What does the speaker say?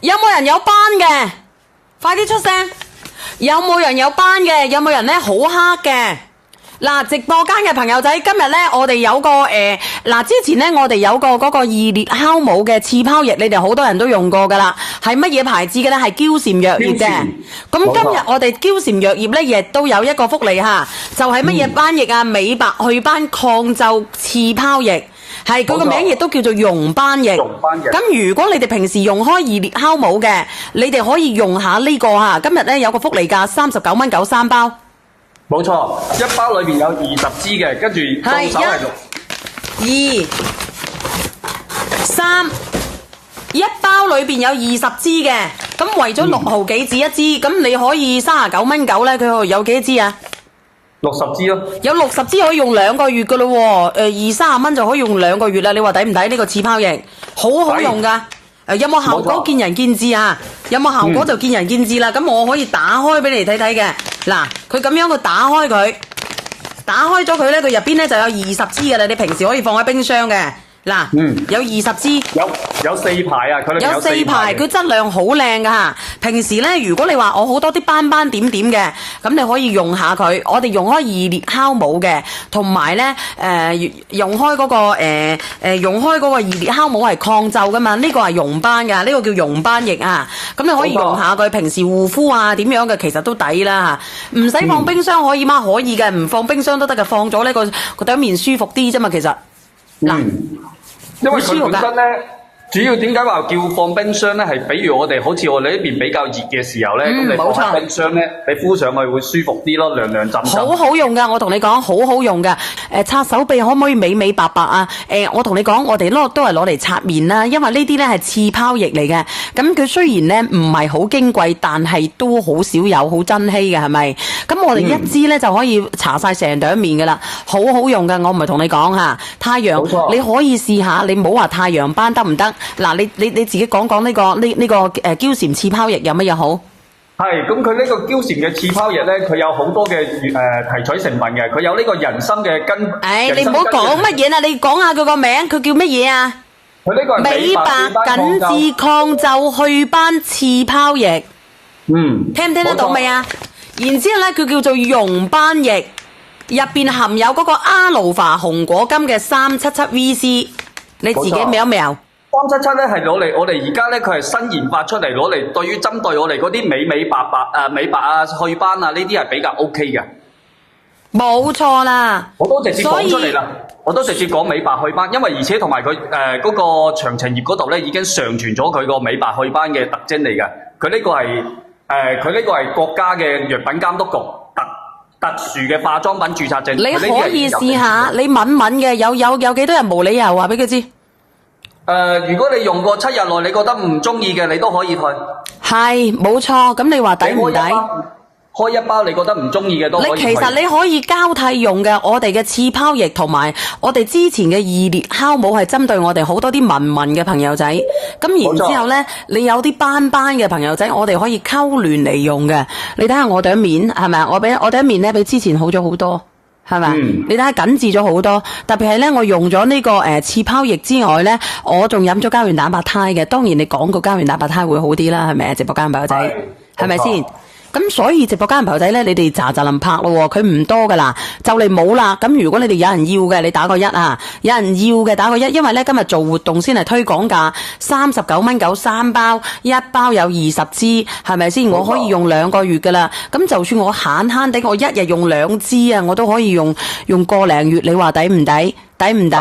有冇人有斑嘅？快啲出聲！有冇人有斑嘅？有冇人咧好黑嘅？嗱，直播間嘅朋友仔，今日咧我哋有個之前咧我哋有個嗰個易裂酵母嘅刺泡液，你哋好多人都用過噶啦，係乜嘢牌子嘅咧？係嬌禪藥業嘅。咁今日我哋嬌禪藥業咧亦都有一個福利吓，就係乜嘢斑液啊？美白祛斑抗皺刺泡液。係佢個名亦都叫做溶斑液。咁如果你哋平時用開易裂酵母嘅，你哋可以用下呢個吓。今日咧有個福利價39蚊9 3包。冇錯，一包裏邊有20支嘅，跟住到手係2、3，一包裏邊有20支嘅，咁為咗6毫幾紙一支，咁你可以39蚊9咧，佢有幾多支啊？60支咯，有60支可以用2個月噶咯喎，20-30蚊就可以用2個月啦。你話抵唔抵呢個刺泡液？好好用噶，有冇效果見仁見智啊？有冇效果就見仁見智啦。咁我可以打開俾你睇睇嘅。嗱，佢咁樣佢打開佢，打開咗佢咧，佢入邊咧就有20支嘅啦。你平時可以放喺冰箱嘅。嗱，有20支，有4排啊，佢有4排，佢質量好靚噶吓。平時咧，如果你話我好多啲斑斑點點嘅，咁你可以用下佢。我哋用開易裂酵母嘅，同埋咧用開嗰個用開嗰個易裂酵母係抗皺噶嘛。呢個係溶斑噶，呢個叫溶斑液啊。咁你可以用下佢，平時護膚啊點樣嘅，其實都抵啦吓。唔使放冰箱可以嗎？可以嘅，唔放冰箱都得嘅。放咗呢個對面舒服啲啫嘛，其實嗱。因為佢本身咧，主要點解話叫放冰箱咧？係比如我哋好似我哋呢邊比較熱嘅時候咧，咁你放喺冰箱咧，你敷上去會舒服啲咯，涼涼浸浸。好好用噶，我同你講，好好用噶。擦手臂可唔可以美美白白啊？我同你講，我哋都係攞嚟擦面啦，因為呢啲咧係刺泡液嚟嘅。咁佢雖然咧唔係好矜貴，但係都好少有，好珍稀嘅，係咪？咁我哋一支咧就可以搽晒成朵面噶啦，好好用噶。我唔係同你講吓，太陽你可以試下，你唔好話太陽斑得唔得？嗱，你自己講講呢個嬌禪刺泡液有乜嘢好？係，咁佢呢個嬌禪嘅刺泡液咧，佢有好多嘅提取成分嘅，佢有呢個人參嘅根。你唔好講乜嘢啦，你講下佢個名，佢叫乜嘢啊？佢呢個係美白緊緻抗皺祛斑刺泡液。聽唔聽得到未啊？然之後咧，佢叫做溶斑液，入邊含有嗰個阿魯化紅果金嘅377VC。你自己瞄一瞄。377咧係攞嚟，我哋而家咧佢係新研發出嚟，攞嚟對於針對我哋嗰啲美白啊、祛斑啊呢啲係比較 OK 嘅。冇錯啦，我都直接講出嚟啦，我都直接講美白祛斑，因為而且同埋佢嗰個詳情頁嗰度咧已經上傳咗佢個美白祛斑嘅特徵嚟嘅。佢呢個係國家嘅藥品監督局特殊嘅化妝品註冊證。你可以試下，你問嘅有幾多人無理由話俾佢知？如果你用過7日內，你覺得唔中意嘅，你都可以退。係，冇錯。咁你話抵唔抵？開一包你覺得唔中意嘅都可以退。其實你可以交替用嘅，我哋嘅刺泡液同埋我哋之前嘅易裂酵母係針對我哋好多啲文嘅朋友仔。咁然之後呢，你有啲斑嘅朋友仔，我哋可以溝聯嚟用嘅。你睇下我哋嘅面係咪啊？我哋嘅面呢比之前好咗好多。係咪？你睇下緊緻咗好多，特別係咧，我用咗呢個刺泡液之外咧，我仲飲咗膠原蛋白肽嘅。當然你講個膠原蛋白肽會好啲啦，係咪啊？直播間朋友仔，係咪先？咁所以直播間朋友仔咧，你哋喳臨拍咯，佢唔多噶啦，就嚟冇啦。咁如果你哋有人要嘅，你打個1啊；有人要嘅打個1，因為咧今日做活動先係推廣價39蚊9 3包，一包有20支，係咪先？我可以用2個月噶啦。咁就算我慳地，我一日用2支啊，我都可以用個零月。你話抵唔抵？抵唔抵？